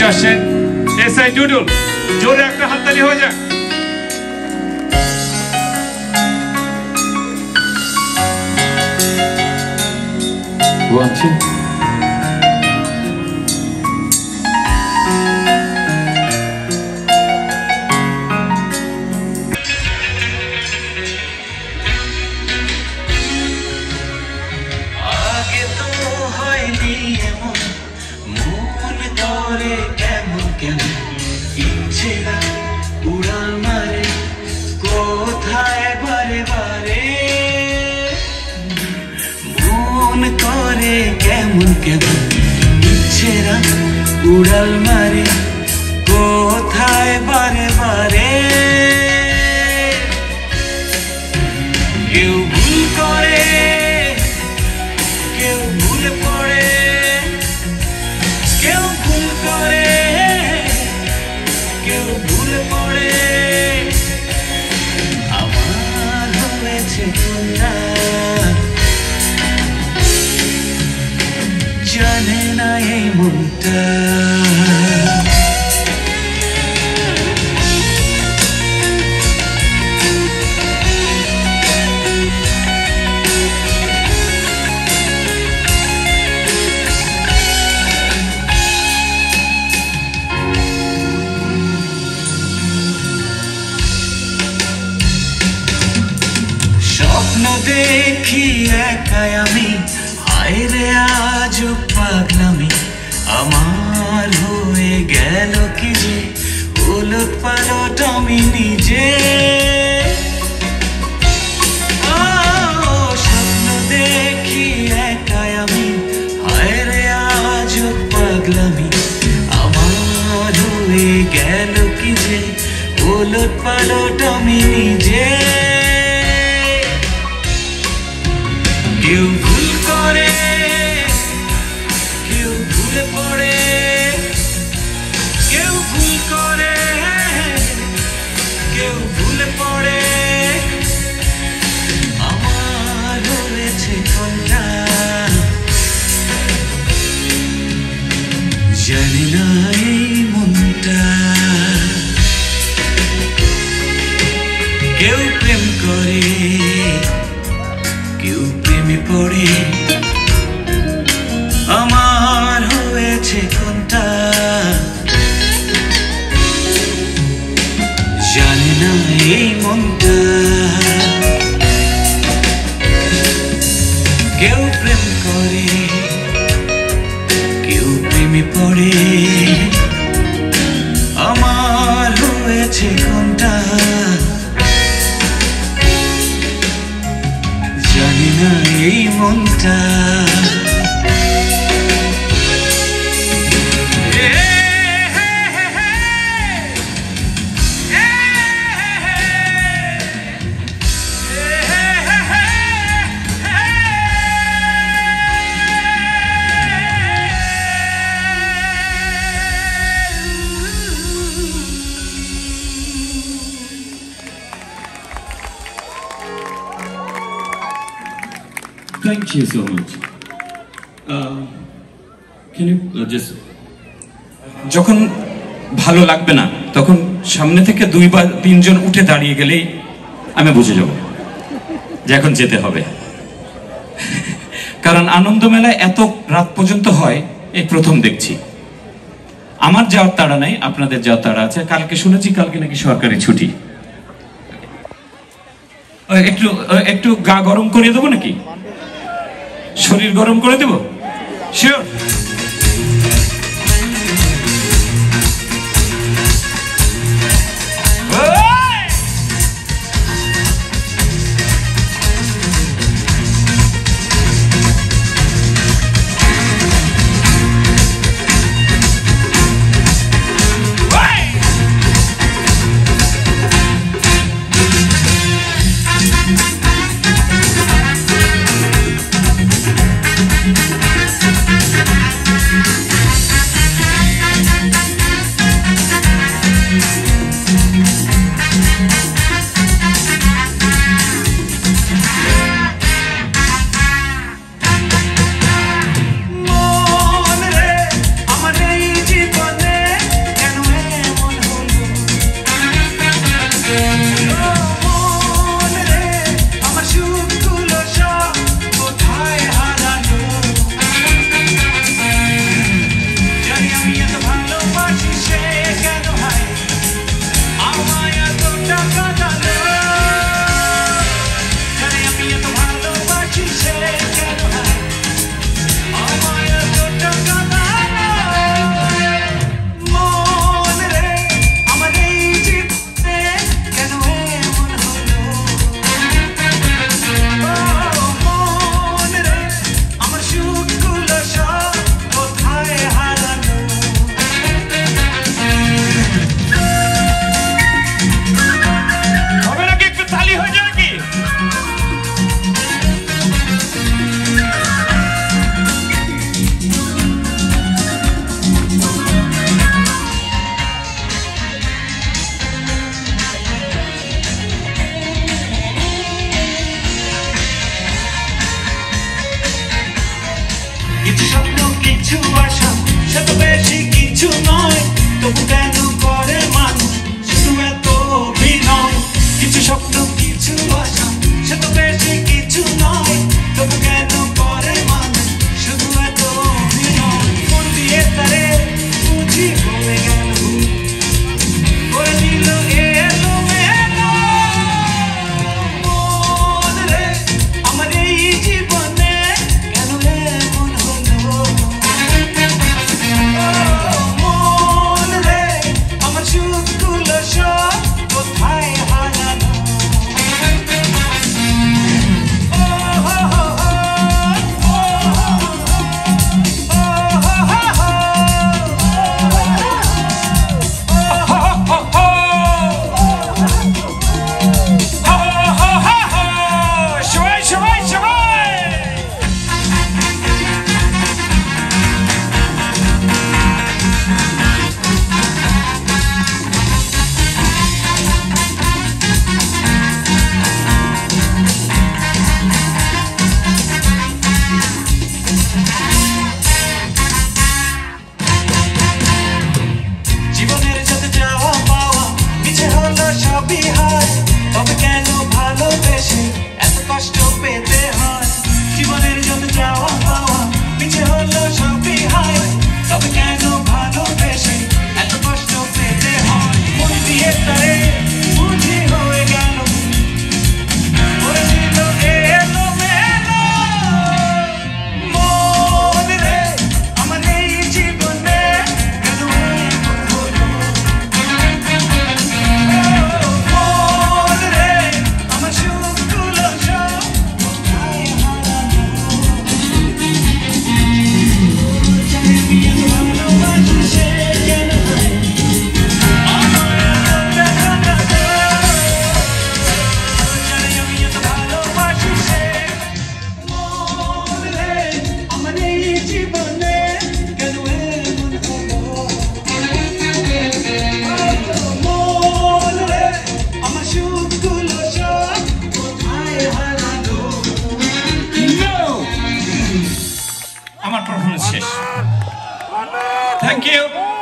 মঞ্চে আসছেন SI Doodle, জোরে একটা হাততালি হয়ে যাক। আগে তো হয়নি এমন, মন করে কেমন কেমন, ইচ্ছে না উড়াল মারে কোথায় বারে বারে, মন করে কেমন কেমন, ইচ্ছে না উড়াল মারে কোথায় বারে বারে। কেউ ভুল করে, কেউ ভুলে পড়ে, কেউ ভুল করে, কেউ ভুলে পড়ে, আমার হয়েছে কোনটা জানে না এই মনটা। স্বপ্ন দেখি একাই আমি, হায় রে আজ পাগলামি, আমার হয়ে গেল কি যে উলট পালট আমি নিজে। স্বপ্ন দেখি একাই আমি, হায় রে আজ পাগলামি, আমার হয়ে গেল কি যে উলট পালট আমি নিজে। কেউ ভুল করে, কেউ ভুলে পড়ে, কেউ ভুল করে, কেউ ভুলে পড়ে, আমার হয়েছে কোনটা জানি না এই মনটা। কেউ প্রেম করে, কেউ প্রেমে পড়ে, আমার হয়েছে কোনটা জানি না এই মনটা। কেউ প্রেম করে, কেউ প্রেমে পড়ে, আমার হয়েছে কোনটা জানি না এই মনটা। Thank you so much. Can you just যখন ভালো লাগবে না তখন সামনে থেকে 2 বা 3 জন উঠে দাঁড়িয়ে গেলেই আমি বুঝে যাব যে এখন যেতে হবে। কারণ আনন্দ মেলায় এত রাত পর্যন্ত হয় এই প্রথম দেখছি। আমার যাওয়ার তাড়া নাই, আপনাদের যাওয়ার তাড়া আছে। কালকে শুনেছি কালকে নাকি সরকারি ছুটি। একটু একটু গা গরম করে দেবো নাকি, শরীর গরম করে দেবো? শিওর?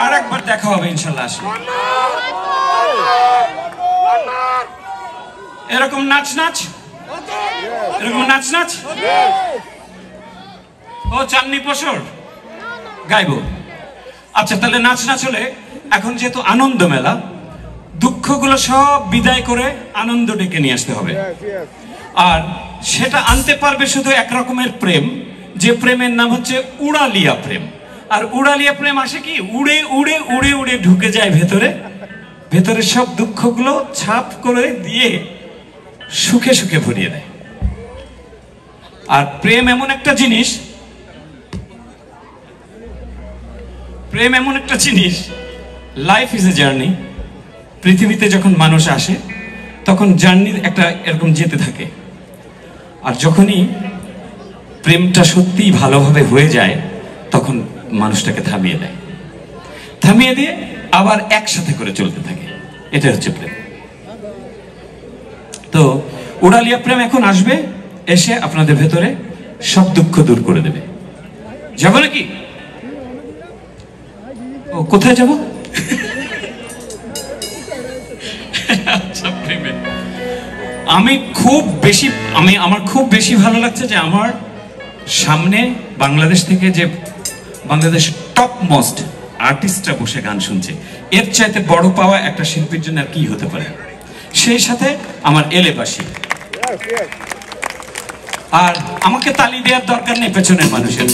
আর একবার দেখা হবে ইনশাল্লাহ আসলে। এরকম নাচ নাচ, এরকম নাচ নাচ ও চাঁদনি পশর গাইবো। আচ্ছা তাহলে নাচ নাচ হলে এখন যেহেতু আনন্দ মেলা, দুঃখগুলো সব বিদায় করে আনন্দ ডেকে নিয়ে আসতে হবে। আর সেটা আনতে পারবে শুধু এক রকমের প্রেম, যে প্রেমের নাম হচ্ছে উড়ালিয়া প্রেম। আর উড়ালিয়া প্রেম আসে কি, উড়ে উড়ে উড়ে উড়ে ঢুকে যায় ভেতরে, ভেতরে সব দুঃখগুলো ছাপ করে দিয়ে সুখে সুখে ভরিয়ে দেয়। আর প্রেম এমন একটা জিনিস, প্রেম এমন একটা জিনিস, লাইফ ইজ এ জার্নি। পৃথিবীতে যখন মানুষ আসে তখন জার্নির একটা এরকম যেতে থাকে। আর যখনই প্রেমটা সত্যিই ভালোভাবে হয়ে যায় তখন মানুষটাকে থামিয়ে দেয়, থামিয়ে দিয়ে আবার একসাথে করে চলতে থাকে। এটা হচ্ছে প্রেম। তো উড়ালিয়া প্রেম এখন আসবে, এসে আপনাদের ভেতরে সব দুঃখ দূর করে দেবে। যাবো নাকি? ও কোথায় যাব? আমার খুব বেশি ভালো লাগছে যে আমার সামনে বাংলাদেশ থেকে যে বাংলাদেশ টপ মোস্ট আর্টিস্টরা বসে গান শুনছে। এর চাইতে বড় পাওয়া একটা শিল্পীর জন্য আর কি হতে পারে। সেই সাথে আমার এলাকাবাসী, আর আমাকে তালি দেওয়ার দরকার নেই পেছনের মানুষের।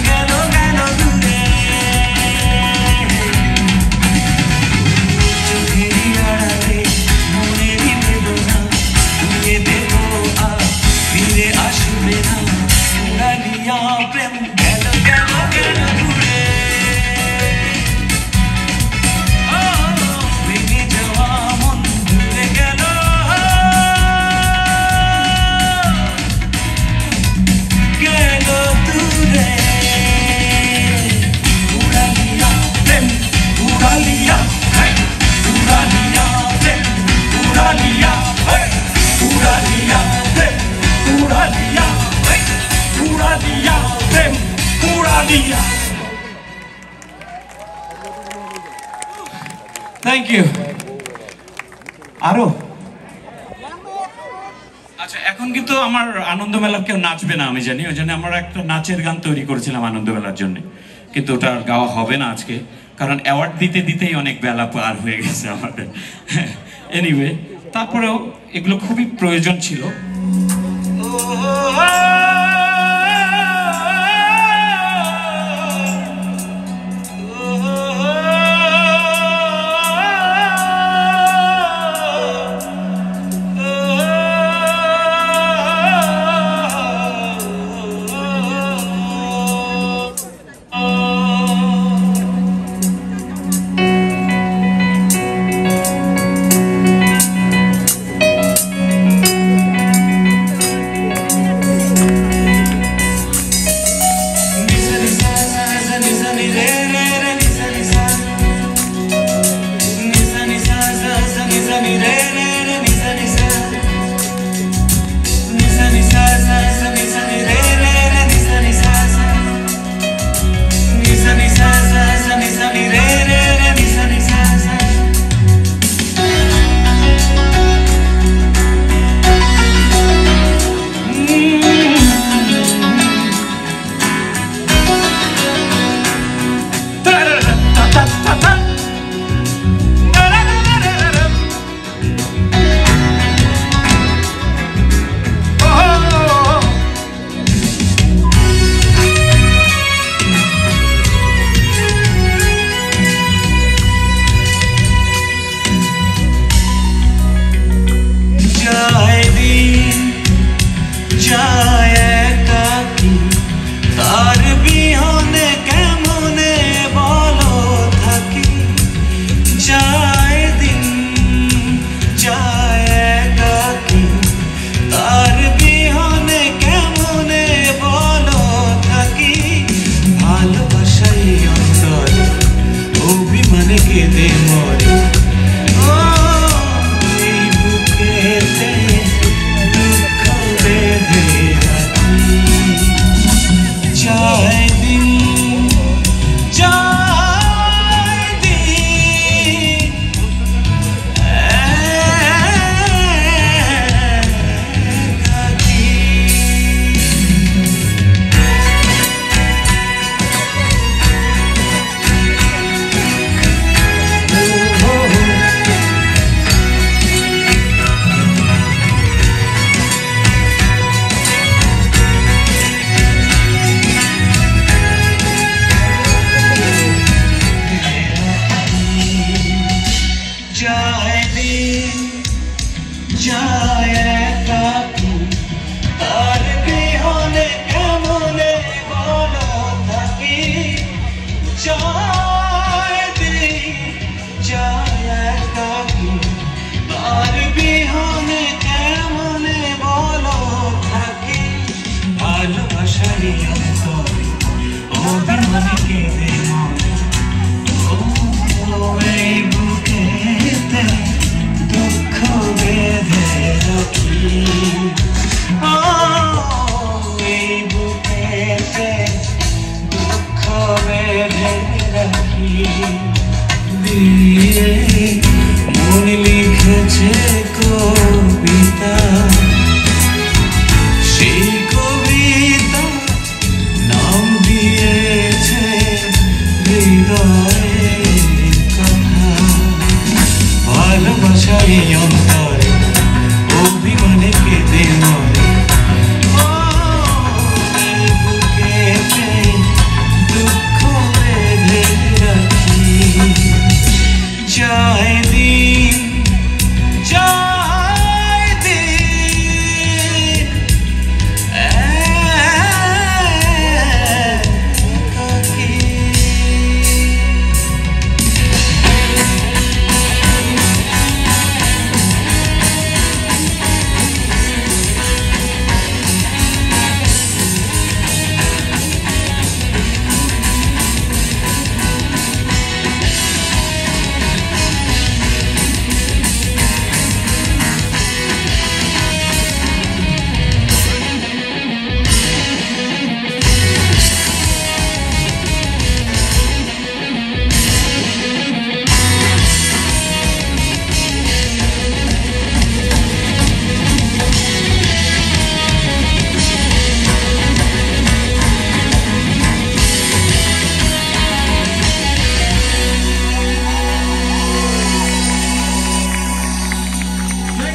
গেল लिया उड़ा लिया उड़ा लिया उड़ा लिया उड़ा लिया थैंक यू आरो আচ্ছা এখন কিন্তু আমার আনন্দ মেলার কেউ নাচবে না আমি জানি ওইজন্য আমরা একটা নাচের গান তৈরি করেছিলাম আনন্দ মেলার জন্য কিন্তু ওটা আর গাওয়া হবে না আজকে কারণ অ্যাওয়ার্ড দিতে দিতেই অনেক বেলা পার হয়ে গেছে আমাদের এনিওয়ে তারপরেও এগুলো খুবই প্রয়োজন ছিল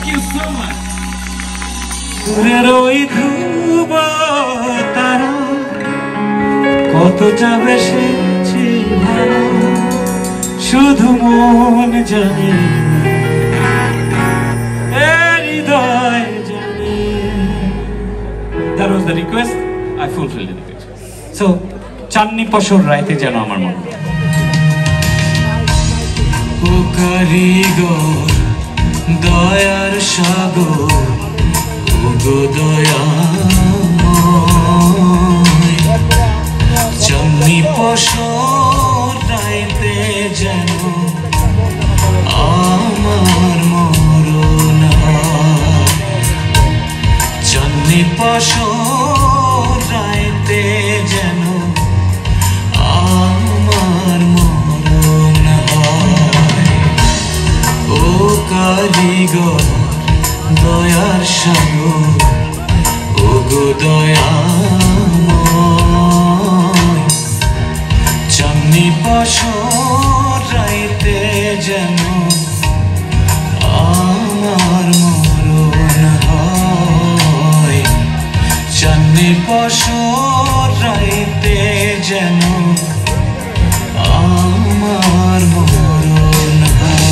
Thank you so much. দূরের ওই ধ্রুব তারা কতটা বেশি ভালো শুধু মন জানে হৃদয় জানে। That was the request. I fulfilled the request. So, চাঁদনি পশর রাইতে যেন আমার মন। ও কারিগর দয়ার সাগর ও গো দয়াময় চাঁদনি পশর রাইতে যেন আমার মরণ হয়। চাঁদনি পশর রাইতে যেন আমার মরণ হয়। ও কারিগর দয়ার সাগর ও গো দয়াময় চাঁদনি পশর রাইতে যেন আমার মরণ হয়। চাঁদনি পশর রাইতে যেন আমার মরণ হয়।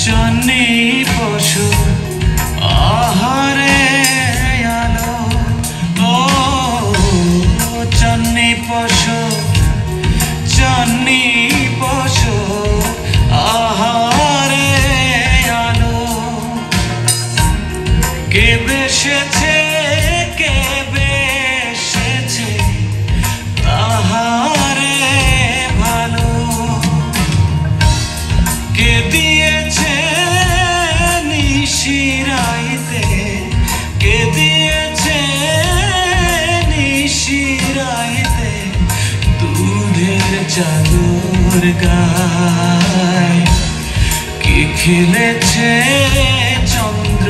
চাঁদনি পশর আহারে আলো ও চাঁদনি পশর চাঁদনি পশর আহারে আলো কে বেসেছে কে বেসেছে তাহারে ভালো কে দিয়েছে নিশিরাইতে কে দিয়েছে নিশিরাইতে দুধের চাদর গায় কে খেলেছে চন্দ্র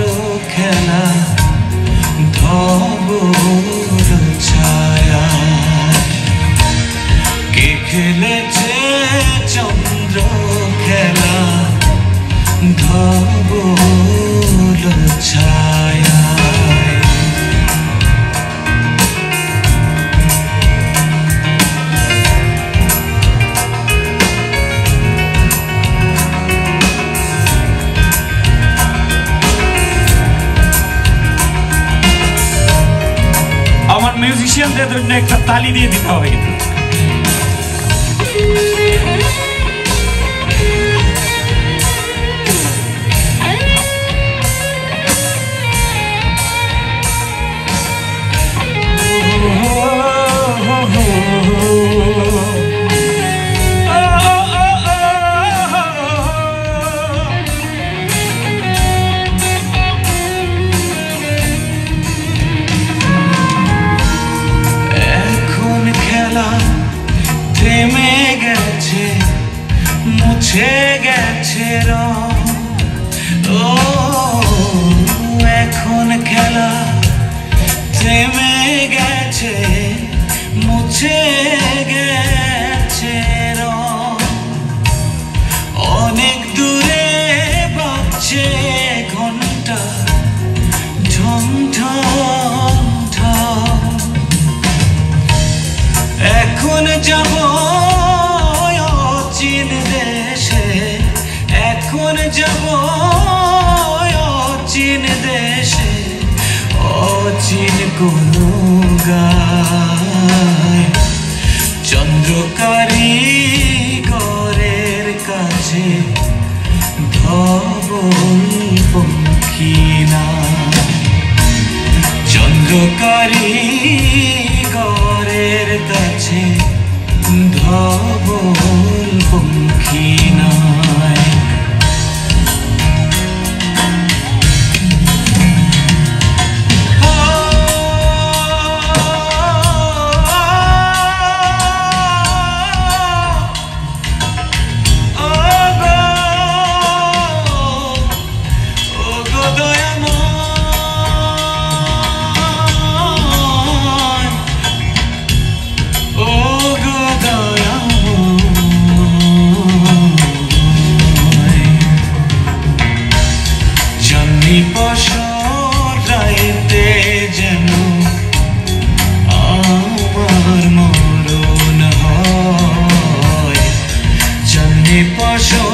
খেলা ধবল ছায়া কে খেলেছে চন্দ্র খেলা ধবল ছায়া। আমার মিউজিশিয়ানদের জন্য একটা তালি দিয়ে দিতে হবে কিন্তু। থেমে গেছে মুছে গেছে রং ও এখন খেলা থেমে গেছে মুছে গেছে রং অনেক দূরে বাজছে ঘন্টা ঝং ঝং ঝং এখন যাব অচিন দেশে এখন যাব অচিন দেশে অচিন কোনো গায় চন্দ্রকারী গরের কাছে ধবল পঙ্খী না চন্দ্রকারী গরের কাছে ধবল পঙ্খী নাই রাইতে যেন আমার মরণ হয় চাঁদনি পাশর